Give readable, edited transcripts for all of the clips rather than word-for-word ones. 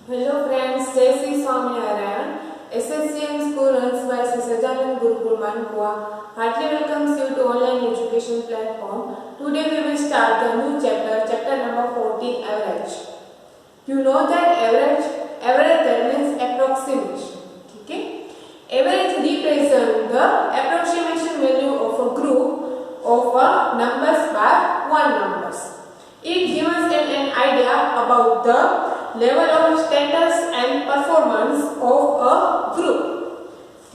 Hello friends, Jai Sri Swaminarayan. SSCM School runs by Sri Sajanan Gurukul Mankua heartily welcomes you to online education platform. Today we will start the new chapter, chapter number 14, average. You know that average that means approximation. Okay? Average represents the approximation value of a group of numbers by one numbers. It gives us an idea about the level of status and performance of a group.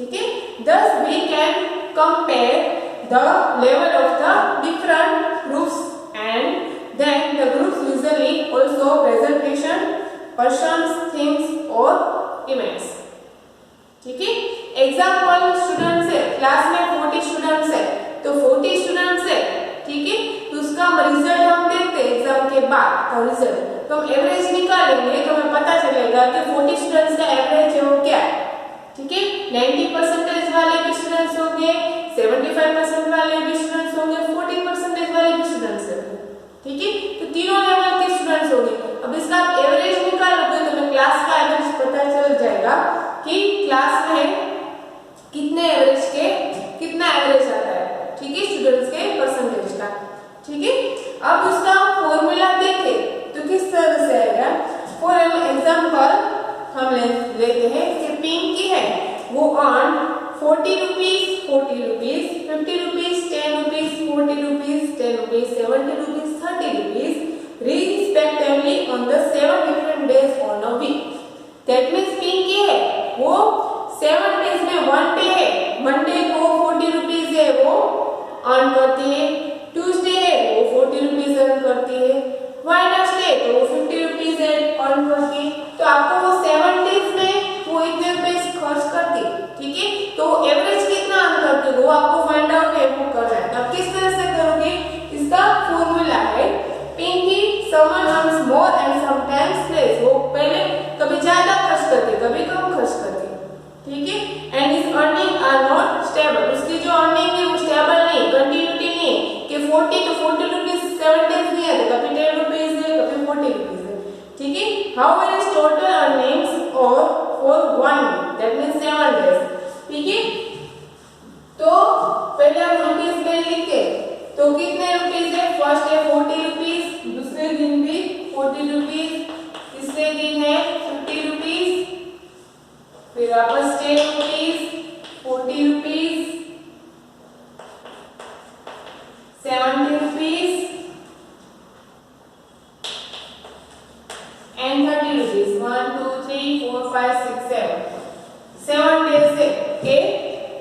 Okay? Thus we can compare the level of the different groups, and then the groups usually also presentation, persons, things or events. ठीक है? Example students है, class में 40 students है, तो 40 students है, ठीक है, तो उसका रिजल्ट हम देखते हैं एग्जाम के बाद का रिजल्ट, तो हम एवरेज निकालेंगे तो हमें पता चलेगा कि 40 स्टूडेंट्स का एवरेज है वो क्या है, ठीक है। 90% वाले भी स्टूडेंट्स होंगे, 75% वाले भी स्टूडेंट्स होंगे, 40% वाले भी स्टूडेंट्स होंगे, ठीक है, तो तीनों लेवल के स्टूडेंट्स होंगे। अब इसका एवरेज निकालोगे तो हमें क्लास का एवरेज पता चल जाएगा कि क्लास में कितने एवरेज के कितना एवरेज आता है, ठीक है, स्टूडेंट्स के परसेंटेज का, ठीक है। अब उसका फॉर्मूला देखें तो किस तरह से आएगा। फॉर एग्जांपल हम लेते हैं कि पिंकी है, वो earn 40 rupees, 50 rupees, 10 rupees, 40 rupees, 10 rupees, 70 rupees, 30 rupees respectively on the 7 different days on a week. That means Pinki है, वो 7 डेज में 1 डे है, मंडे को 40 रुपीज है वो अर्न करती है, ट्यूसडे है वो 40 रुपीज अर्न करती है, वेडनेसडे तो वो 50 रुपीज अर्न करती है। तो आपको वो 7 डेज में वो इतने रुपए खर्च करती है, ठीक है, तो एवरेज कितना अर्न करती है वो आपको फाइंड आउट है, वो करना है। तो आप किस तरह से करोगे, इसका फॉर्मूला है Pinky someone earns more and sometimes less, वो पहले कभी ज्यादा खर्च करती है, कभी कम खर्च करती है, ठीक है, and is earning are not stable, उसकी जो अर्निंग है वो स्टेबल नहीं, कंटिन्यूटी नहीं है कि 40 तो 40 रुपीज 7 डेज नहीं है, कभी 10 रुपीज है, कभी 40 रुपीज है, ठीक है। How many is total earnings और फॉर 1 वीक, दैट मींस 7 डेज, ठीक है। तो पहले हम रुपीज में लिखते हैं, तो कितने रुपीज है, फर्स्ट है 40 रुपीज, दूसरे दिन भी 40 रुपीज, तीसरे दिन है 50 रुपीज, फिर वापस 10 rupees, 40 rupees, 70 rupees and 30 rupees. 1 2 3 4 5 6 7 days है, ओके,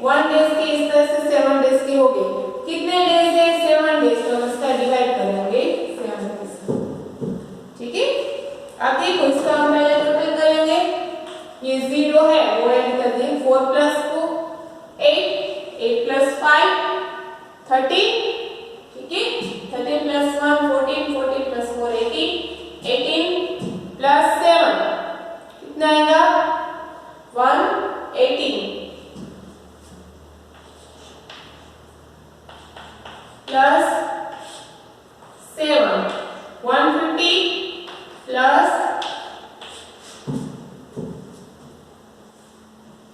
1 डेज के इस तरह से 7 डेज के हो गए। कितने डेज है, 7 डेज, तो हम इसका डिवाइड करेंगे 7 डेज, ठीक है। अब देखो इसका हम पहले टोटल करेंगे, ये 0 है वो ऐड कर दें, 4 प्लस 2 8, 8 प्लस 5 13, ठीक है, 13 प्लस 1 14, 14 प्लस 4 18, 18 प्लस 7 कितना आएगा 118 प्लस 7 150 प्लस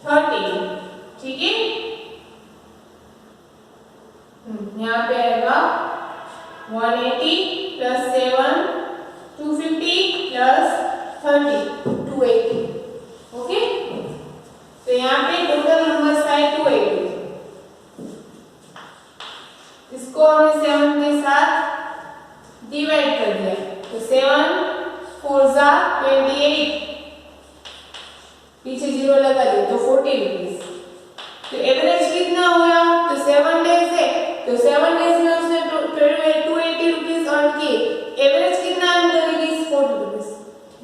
30, ठीक है, यहाँ पे आएगा 180 प्लस 7 250 प्लस 30 280, ओके। तो यहाँ पे टोटल नंबर्स आए 280, इसको हमने 7 के साथ डिवाइड कर दिया, तो 7 4 जा 28, पीछे 0 लगा दिया तो 40 रुपीज। तो एवरेज कितना हुआ, तो 7 डेज है, तो 7 डेज में उसने 280 रुपीज अर्न की, एवरेज कितना अर्न करेगी 40 रुपीज,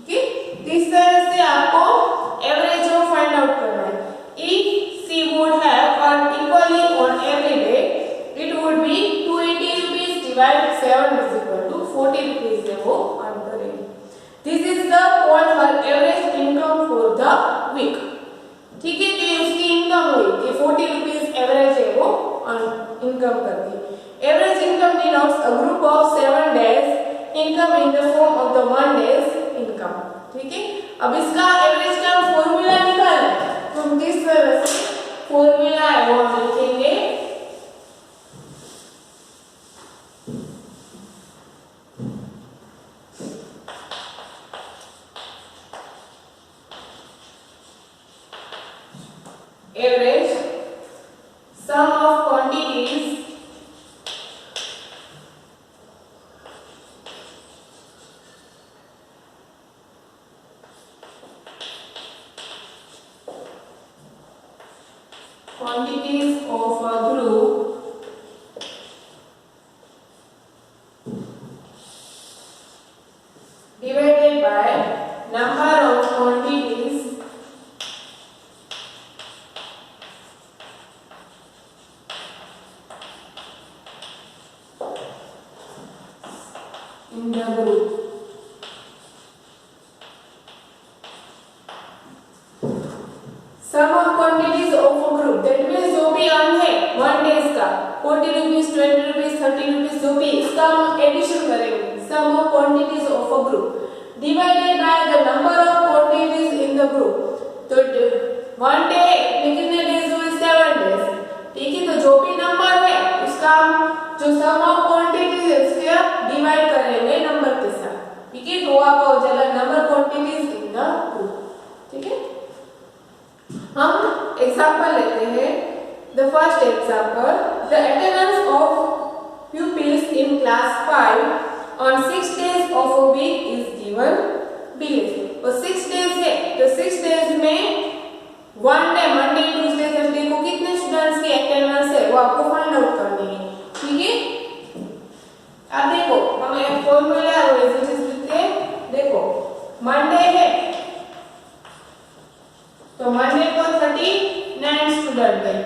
ठीक है। इस तरह से आपको एवरेज को फाइंड आउट करना है। If she would have earn equally on every day, it would be 280 rupees divide 7 is equal to 40 rupees है वो अर्न करेगी। This is the called her average income for the week, ठीक है। तो उसकी income हुई कि 40 रुपीज एवरेज है वो इनकम करती है। Average income denotes a group of 7 days income in the form of the 1 days income, ठीक है। अब इसका एवरेज का फॉर्मूला निकालना है, तो हम किस तरह से फॉर्मूला है वो हम लिखेंगे। Average some of quantities of a group divided by number of quantities in the group। Sum of quantities of a group, that means जो भी अर्न है 1 डेज का 40 रुपीज 20 रुपीज 30 रुपीज जो भी इसका हम एडिशन करेंगे। Sum of quantities of a group divided by the number of quantities in the group. तो 1 डे में कितने डेज हुए 7 डेज, ठीक है। तो जो भी नंबर है उसका हम जो सम ऑफ क्वांटिटीज है उसके डिवाइड करेंगे नंबर के साथ, ठीक है। तो आपका हो जाएगा number quantities in the group, ठीक है। हम एग्जांपल लेते हैं। The first example, the attendance of pupils in class 5 on 6 days of a week is given below। और 6 डेज है तो 6 डेज में 1 डे मंडे ट्यूसडे थर्सडे को कितने स्टूडेंट्स की अटेंडेंस है वो आपको फाइंड आउट करनी है, ठीक है। अब देखो हम एक फॉर्मूला लिखते हैं। देखो मंडे है तो मंडे को 39 स्टूडेंट है,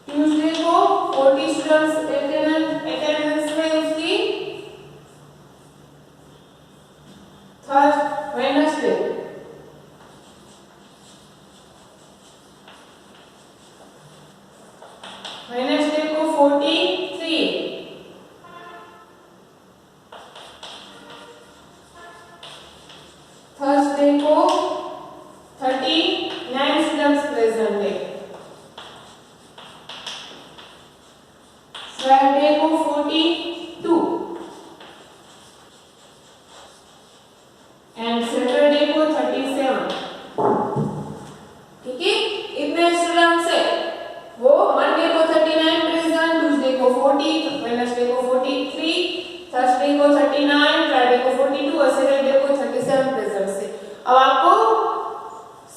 ट्यूसडे को 40 स्टूडेंट्स अटेंडेंस है उसकी, थर्ड वेडनेसडे को 43, थर्सडे को 39 स्टूडेंट्स प्रेजेंट है, फ्राइडे को 42 एंड सैटरडे को 37, ठीक है। इतने स्टूडेंट्स है वो मंडे को 39 प्रेजेंट, ट्यूसडे को 40, वेडनेसडे को 43, थर्सडे को 39, फ्राइडे को 42 और सैटरडे को 37 प्रेजेंट है। अब आपको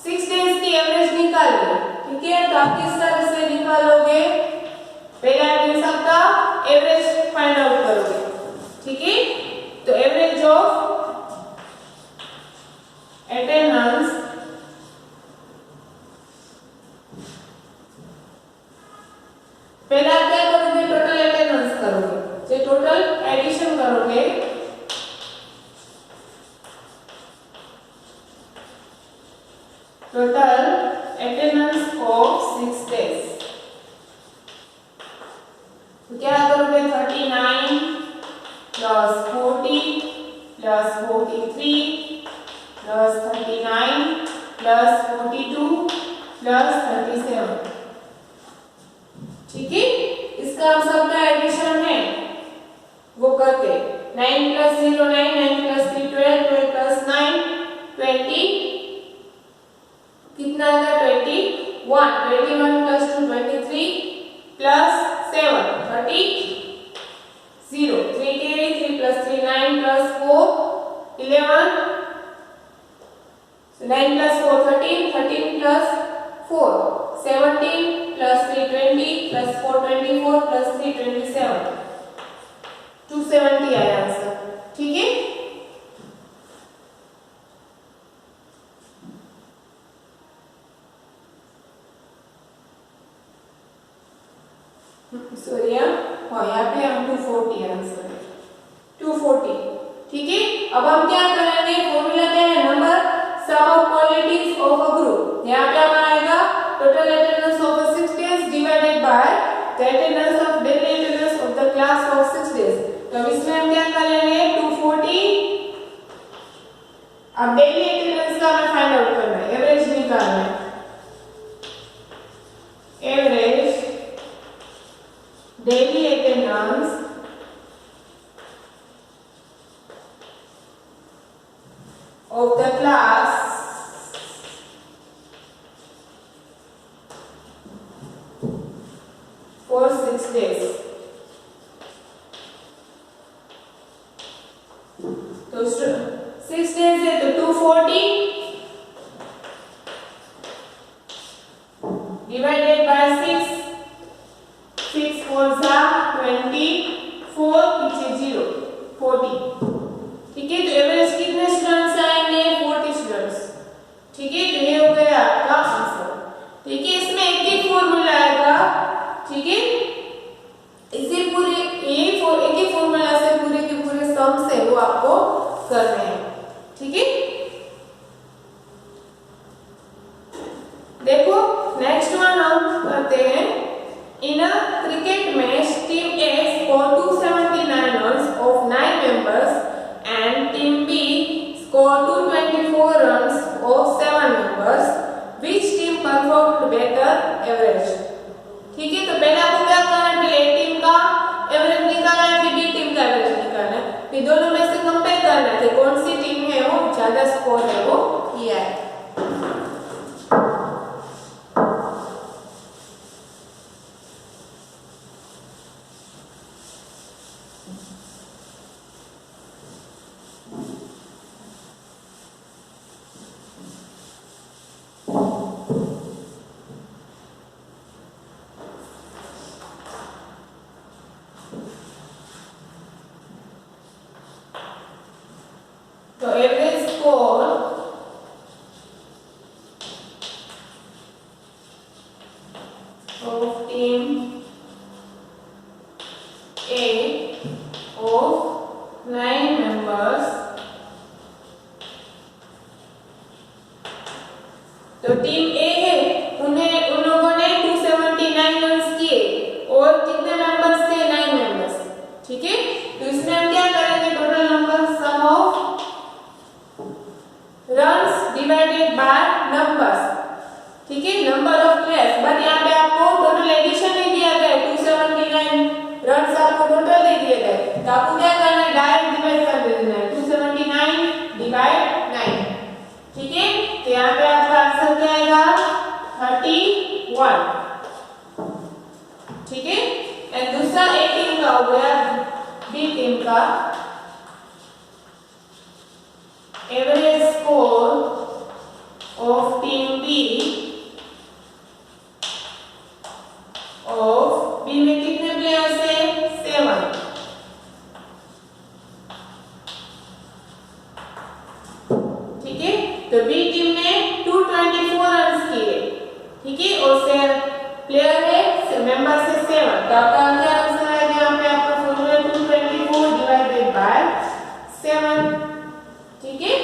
6 डेज की एवरेज निकालनी है, ठीक है। तो आप किस तरह से निकालोगे, पहला दिन सबका एवरेज फाइंड आउट करोगे, ठीक है। तो एवरेज ऑफ अटेंडेंस पहला क्या करोगे, टोटल अटेंडेंस करोगे, जो टोटल एडिशन करोगे टोटल अटेंडेंस ऑफ 6 डेज। तो क्या करोगे 39 plus 40 plus 43 plus 39 plus 42 plus 37, ठीक है। इसका हम सबका एडिशन है वो करते 9 प्लस 0 9, 9 प्लस 3 12, 12 प्लस 9 20, कितना आएगा 21, 21 प्लस 2 23 प्लस 7 30, 0 3 के 3 plus 3 9 plus 4 11, 9 plus 4 13, 13 plus 4 17 plus 3 20 plus 4 24 plus 3 27, 270 आया आंसर, ठीक है। सॉरी हाँ यहाँ पे हम 240 आंसर 240, ठीक है। अब हम क्या करेंगे, फॉर्मूला क्या है, number sum of qualities of a group. यहाँ पे हमारा आएगा total attendance of 6 days divided by the attendance of daily attendance of the class of 6 days. तो इसमें हम क्या करेंगे 240 अब डेली अटेंडेंस का हमें फाइंड आउट करना है, एवरेज निकालना है। Average daily attendance of the class for 6 days. तो 6 days है तो 240 divided by 6, 6 4 जा 24 पीछे 0 40। ठीक है, तो एवरेज कितने स्टूडेंट्स आएंगे? 40 स्टूडेंट्स। ठीक है, तो ये हो गया आपका आंसर। ठीक है, इसमें एक ही फॉर्मूला आएगा। ठीक है, इसी पूरे एक ही फॉर्मूला से पूरे के पूरे सम्स है वो आपको करने हैं। ठीक है, देखो नेक्स्ट वन हम करते हैं। In a cricket match team A score 279 runs of 9 members and team B scored 224 runs of 7 members. Which team performed better average? ठीक है, तो पहले आपको क्या करना है? पहले A टीम का एवरेज निकालना है, फिर B टीम का एवरेज निकालना है, फिर दोनों में से कंपेयर करना है कि कौन सी टीम है वो ज्यादा स्कोर है वो किया है। तो average score of team A of 9 members, तो टीम ए है उन लोगों ने 279 रन्स किए और कितने मेंबर्स थे? 9 मेंबर्स। ठीक है, तो इसमें हम क्या करेंगे? Total number sum of runs divided by numbers. ठीक है, नंबर ऑफ प्लेयर्स, बट यहाँ पे आपको टोटल एडिशन नहीं दिया गया, 279 रन्स आपको टोटल दे दिए गए, तो आपको क्या करना है? डायरेक्ट डिवाइड कर देना है, 279 डिवाइड 9। ठीक है, तो यहाँ पे आपका आंसर क्या आएगा? 31। ठीक है, एंड दूसरा ए टीम का हो गया। बी टीम का average score of team B of B में कितने प्लेयर्स है? 7। ठीक है, तो बी टीम ने 224 रन्स किए। ठीक है, और प्लेयर है मेंबर से 7, तो आपका क्या आंसर आएगा? यहाँ पे आपका फॉर्मूला 224 डिवाइडेड बाय 7। ठीक है,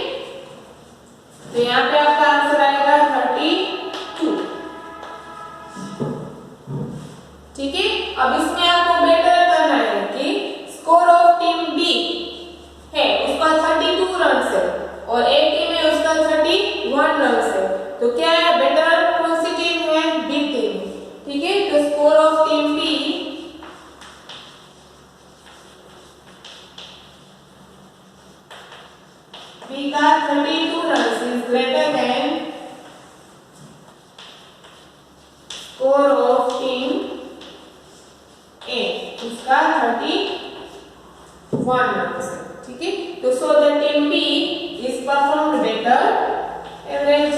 तो यहाँ पे आपका आंसर आएगा 32। ठीक है, अब इसमें आपको बेटर करना है कि स्कोर ऑफ टीम बी है उसका 32 रन है और ए टीम है उसका 31 रन है, तो क्या है? बेटर कौन सी टीम है? B team. ठीक है, तो score of team B B का 32 runs is greater than score of team A उसका 31 रन्स है। ठीक है, तो so the team B is performed better average.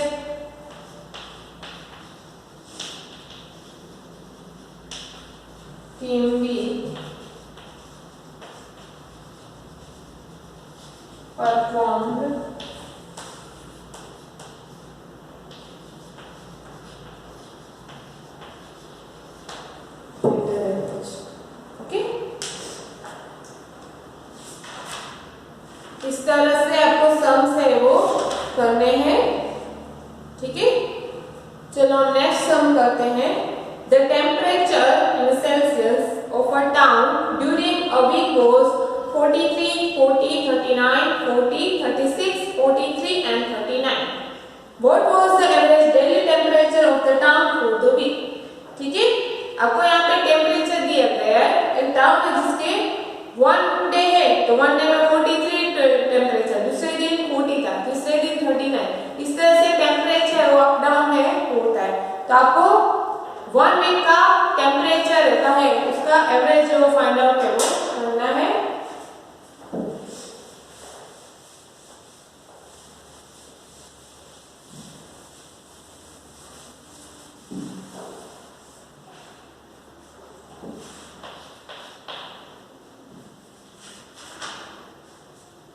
Team B performed okay. इस तरह से आपको सम्स है वो करने हैं। ठीक है, चलो नेक्स्ट सम करते हैं। The temperature in Celsius of a town during a week was 43, 40, 39, 40, 36, 43 and What was the average daily temperature of the town for the week? ठीक है, आपको यहाँ पे टेम्परेचर दिया गया है एक टाउन है जिसके वन डे है तो वन डे में 43 टेम्परेचर, दूसरे दिन 40 था, तीसरे दिन 39, इस तरह से टेम्परेचर वो अप डाउन है होता है। तो आपको वन वीक का टेम्परेचर रहता है उसका एवरेज जो फाइंड आउट है वो करना है।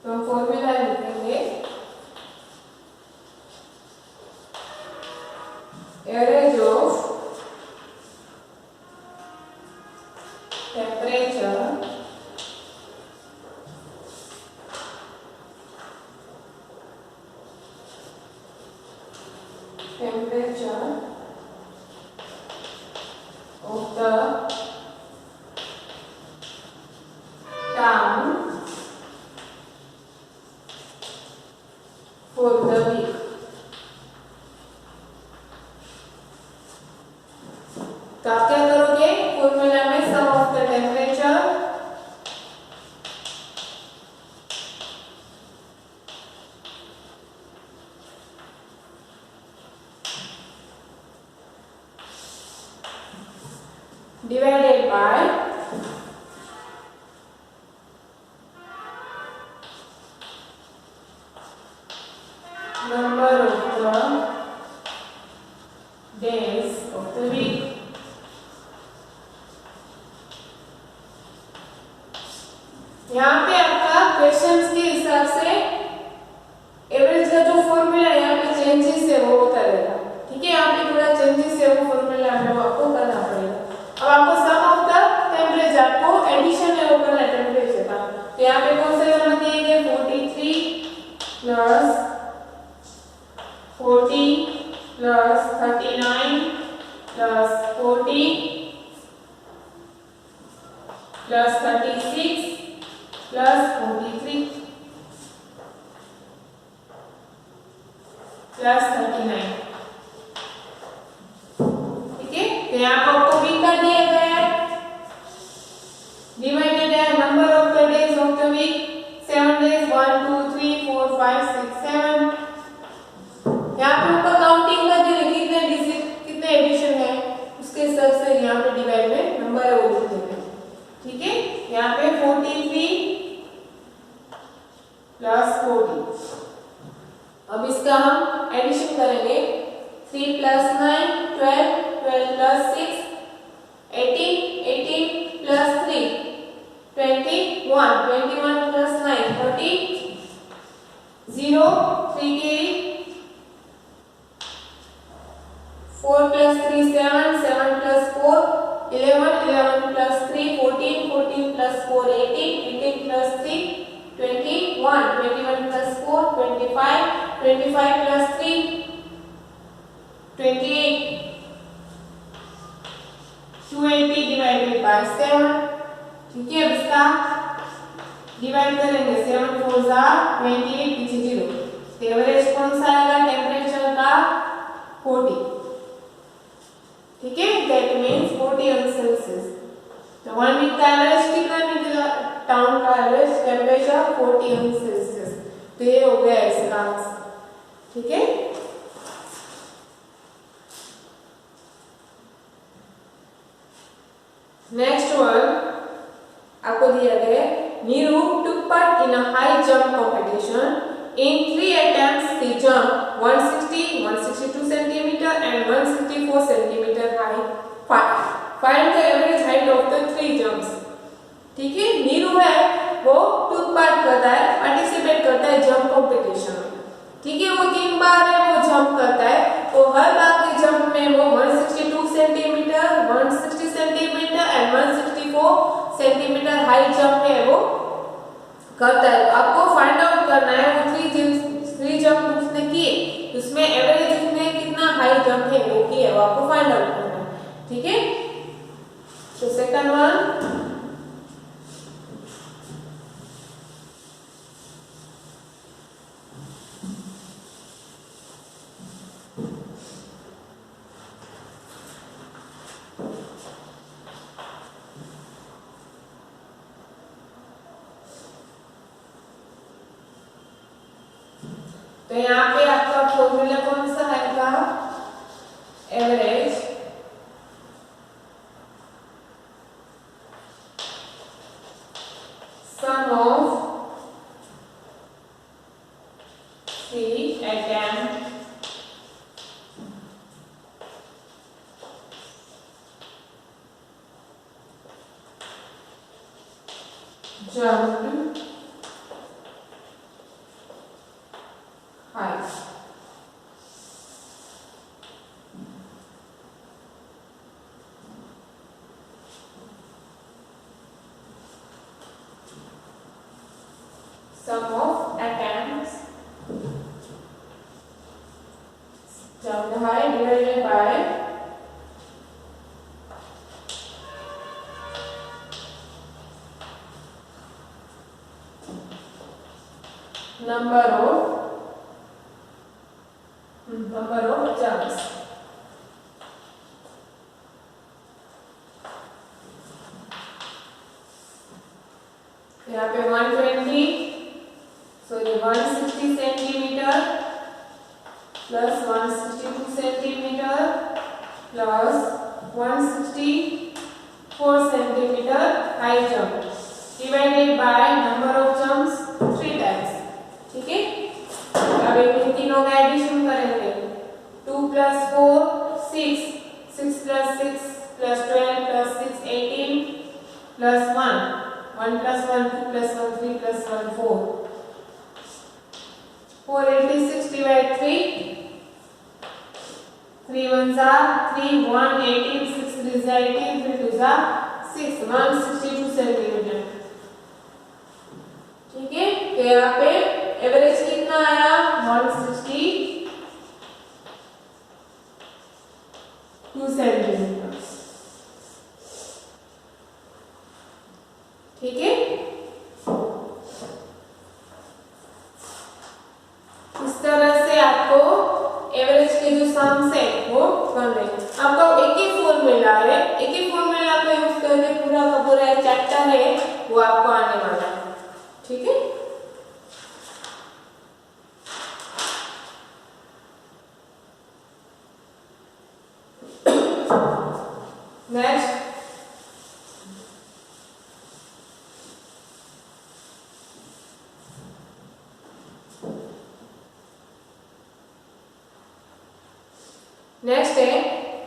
तो हम फॉर्मूला लिखेंगे average of temperature of the town for the week। तो आप क्या करोगे फॉर्मूला में sum of the temperature divided by number of the days of the week। यहाँ पे आपका क्वेश्चंस के हिसाब से एवरेज का जो फॉर्मूला यहाँ पे चेंजेस है वो होता रहेगा। ठीक है, यहाँ पे थोड़ा चेंजेस है वो फॉर्मूला में वो आपको करना पड़ेगा। अब आपको सम ऑफ द टेम्परेचर आपको एडिशन है वो करना है टेम्परेचर का। तो यहाँ पे कौन से नंबर दिए गए 43 plus 40 plus 39 plus 40 plus 36 plus 43 plus 39। ठीक है, तो यहाँ पर आपको वीक का दिया गया है, डिवाइडेड है number of the days of the week 7 days 1 2 3 4 5 6 7। यहाँ पे ऊपर काउंटिंग का जो कितने डिजिट कितने एडिशन है उसके हिसाब से यहाँ पे डिवाइड में नंबर है वो लिख देंगे। ठीक है, यहाँ पे 43 प्लस 40। अब इसका हम एडिशन करेंगे 3 प्लस 9 12 12 प्लस 6 18 18 प्लस 3 21 21 प्लस 9 30 0 3 के 4 plus 3 7 7 plus 4 11 11 plus 3 14 14 plus 4 18 18 plus 3 21 21 plus 4 25 25 plus 3 28 280 divided by 7। ठीक है, अब इसका डिवाइड करेंगे 7 4 28 पीछे 0। एवरेज कौन सा आएगा टेम्परेचर का 40। ठीक है, दैट मींस 40 ऑन सेल्सियस। तो वन वीक का एवरेज कितना निकला टाउन का एवरेज टेम्परेचर 40 ऑन सेल्सियस। तो ये हो गया इसका आंसर। ठीक है, नेक्स्ट वन आपको दिया गया है Neeru took part in a high jump competition in 3 attempts he jumped 160 162 cm and 164 cm high। find the average height of the 3 jumps। ठीक है, नीरू है वो took part करता है पार्टिसिपेट करता है जंप कंपटीशन में। ठीक है, वो 3 बार है वो जंप करता है, तो हर बार के जंप में वो 162 centimetre 160 centimetre and 164 centimetre high jump है वो करता है। आपको फाइंड आउट करना है वो 3 जंप उसने किए उसमें एवरेज उसने कितना हाई जंप है वो किया है वो आपको फाइंड आउट करना है। ठीक है, तो सेकंड वन तो यहाँ पे आपका फॉर्मूला कौन सा आएगा? Average sum of the attempt jumped height. Sum of attempts jumped height divided by number of jumps. यहाँ पे 160 centimetre plus 162 centimetre plus 164 centimetre high jump divided by number of jumps 3 times. ठीक है, अब इन तीनों का एडिशन करेंगे। 2 + 4 6, 6 + 6 + 12 + 6 18 + 1 1 + 1 2 + 1 3 + 1 4 486 divide 3 3 1s are 3 1 18 6 3s are 18 3 2s are 6 162 centimetre. ठीक है, तो यहाँ पे एवरेज कितना आया? 162 सेंटीमीटर। ठीक है, इस तरह से आपको एवरेज के जो सम्स है वो करने। आपका एक ही फॉर्मूला है, एक ही फॉर्मूला का यूज करके पूरा का पूरा चैप्टर है वो आपको आने वाला है। ठीक है, नेक्स्ट नेक्स्ट है,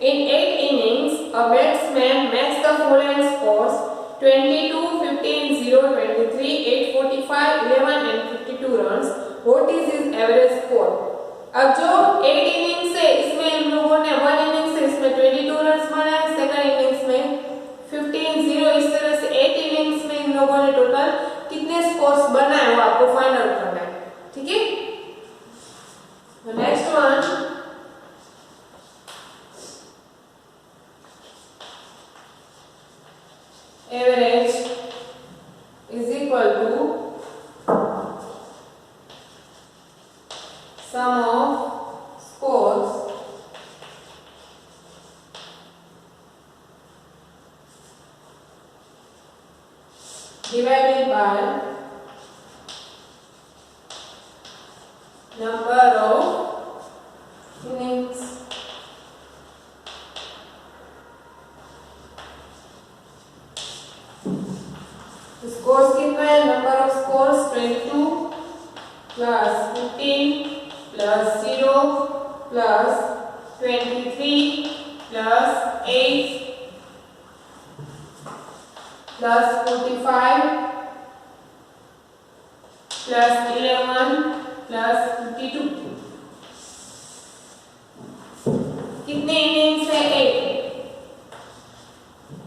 in 8 innings a batsman makes the following scores 22 15 0 23 8 45 11 and 52 runs. What is his average score? अब जो 8 इनिंग्स है इसमें हम लोगों ने 1 इनिंग्स है इसमें 22 रन्स बनाए, सेकंड इनिंग्स में 15 0, इस तरह से 8 इनिंग्स में इन लोगों ने टोटल कितने स्कोर्स बनाए वो आपको फाइंड आउट करना है। ठीक है, next one, average is equal to sum of scores divided by number of innings। Scores कितना है? Number of scores 22 plus 15 plus 0 plus 23 plus 8 plus 45 plus 11 plus 52। कितने इनिंग्स है? 8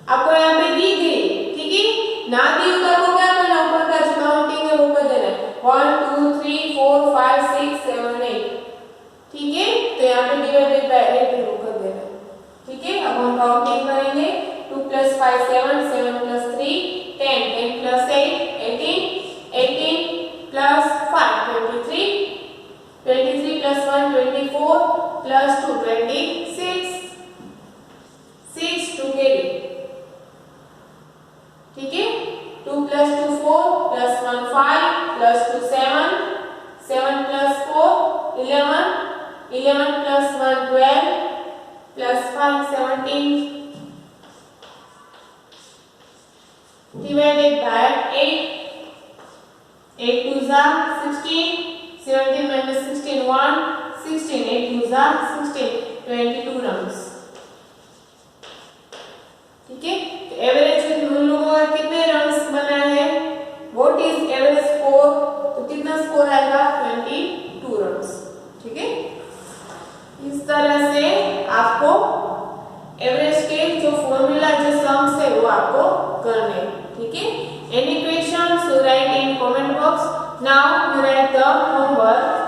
आपको यहाँ पे दी गई। ठीक है, ना दी होगा तो क्या करना? ऊपर का जो काउंटिंग है वो कर देना 1 2 3 4 5 6 7 8। ठीक है, तो यहाँ पे डिवाइडेड बाय 8 वो कर देना। ठीक है, अब हम काउंटिंग करेंगे। 2 + 5 7 7 + 3 10 10 + 8 18 18 + 5 23 23 + 1 24 + 2 26 6 2 carry। ठीक है, 2 + 2 4 + 1 5 + 2 7 7 + 4 11, 11 plus 1 12, plus 5 17, divided by 8, 8 twos are 16, 17 minus 16 1, 16, 8 twos are 16, 22 rounds. ठीक है, तो एवरेज में उन लोगों का कितने रन्स बना है, व्हाट इज एवरेज स्कोर, तो कितना स्कोर आएगा 22 रन्स। ठीक है, इस तरह से आपको एवरेज के जो फॉर्मूला जो सम्स है वो आपको करने। ठीक है, any questions you right in comment box. Now you right the homework.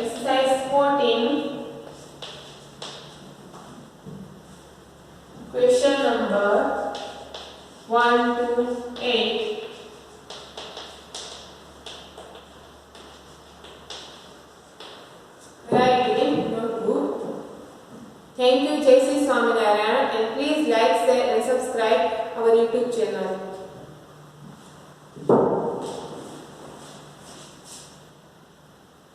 Exercise 14, question number 1 to 8. Write in notebook. Thank you, Jai Sri Swaminarayan, and please like, share and subscribe our YouTube channel.